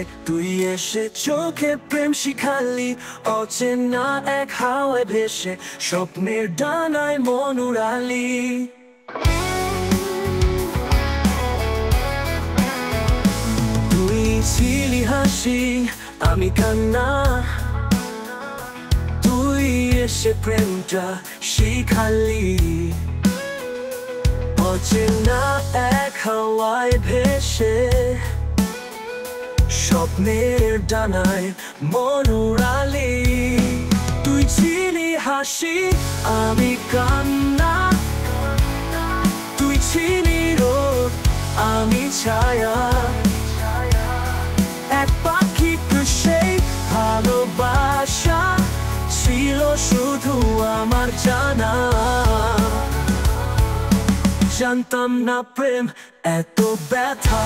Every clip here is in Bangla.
বলে তুই এসে চোখে প্রেম শিখালি, অচেনা এক হাওয়ায় ভেসে স্বপ্নের ডানায় মন উড়ালি। তুই ছিলি হাসি, আমি কান্না, তুই এসে প্রেমটা শিখালি, অচেনা এক হাওয়ায় ভেসে স্বপ্নের ডানায় মন উড়ালি। তুই ছিলি হাসি, আমি কান্না, তুই ছিলি রোদ, আমি ছায়া, এক পাখির সেই ভালোবাসা ছিল শুধু আমার জানা। জানতাম না প্রেম এত ব্যথা,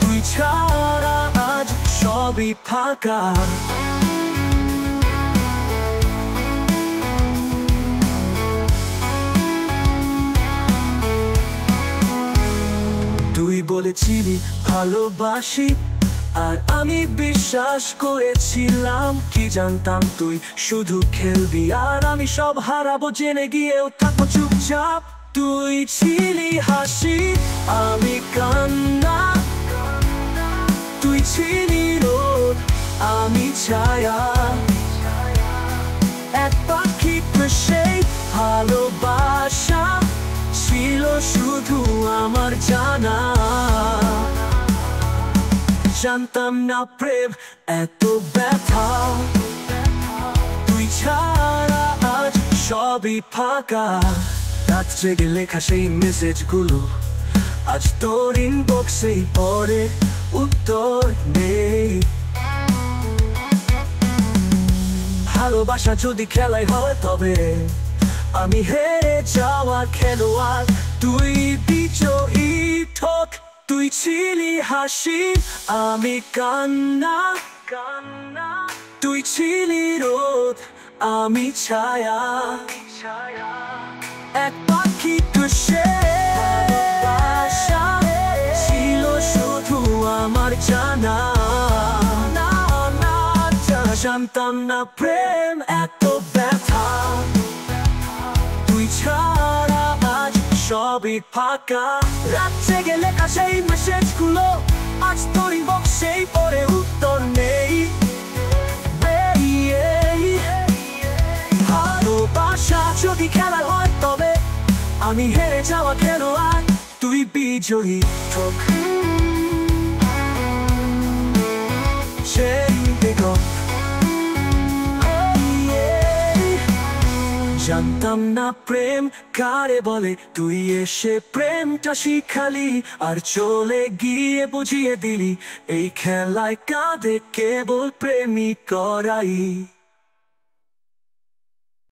তুই ছাড়া আজ সবই ফাঁকা। তুই বলেছিলি ভালোবাসি, আর আমি বিশ্বাস করেছিলাম। কি জানতাম তুই শুধু খেলবি, আর আমি সব হারাবো জেনে গিয়েও থাকবো চুপচাপ। তুই ছিলি হাসি, আমি কান্না, তুই ছিলি রোদ, আমি ছায়া, এক পাখির সেই ভালোবাসা ছিল শুধু আমার জানা। জানতাম না প্রেম এত ব্যথা, তুই ছাড়া আজ সবই ফাঁকা। রাত জেগে লেখা সেই মেসেজগুলো আজ তোর ইনবক্সেই পড়ে, উত্তর নেই। ভালোবাসা যদি খেলায় হয় তবে আমি হেরে যাওয়া খেলোয়াড়, তুই বিজয়ী ঠোক। তুই ছিলি হাসি, আমি কান্না, তুই ছিলি রোদ, আমি ছায়া, এক পাখির সেই ভালোবাসা ছিল শুধু আমার জানা। জানতাম না প্রেম এত ব্যথা, তুই ছাড়া আজ সবই ফাঁকা। রাত জেগে লেখা সেই মেসেজগুলো আজ তোর ইনবক্সেই পড়ে, উত্তর নেই। ভালোবাসা যদি খেলা হয় তবে আমি হেরে যাওয়া খেলোয়াড়, তুই বিজয়ী ঠোক। জানতাম না প্রেম কারে বলে, তুই এসে প্রেমটা শিখালি, আর চলে গিয়ে বুঝিয়ে দিলি এই খেলায় কাঁধে কেবল প্রেমিক করাই।